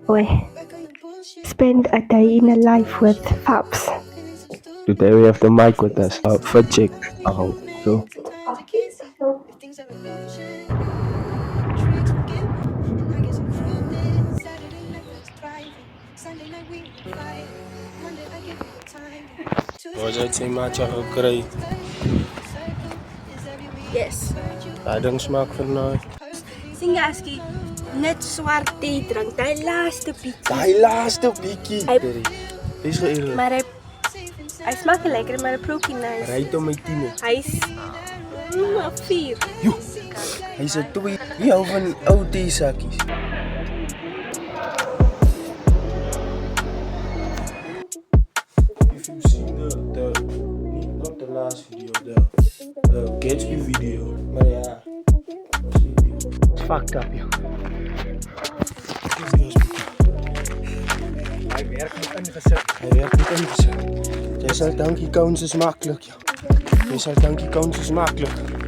Oi. Spend a day in a life with Fabs. Today we have the mic with us. For check. So. Was jy sê maar jy gekry? Yes. Daai ding smaak vir nou. Singaski net swart tee drink. Die laaste bietjie. Daai laaste bietjie. Dis geëer. Maar hy smaak lekker, maar 'n broodjie nice. Ry toe my 10. Hy's 4. Hy's 'n 2. Wie hou van ou tee sakkies? If you seen not the last video, the Gatsby video. Maar ja. It's fucked up, yo. Hy werk niet ingesit. Jy sal dankie kouns is maklik, ja. Jy sal dankie kouns is maklik.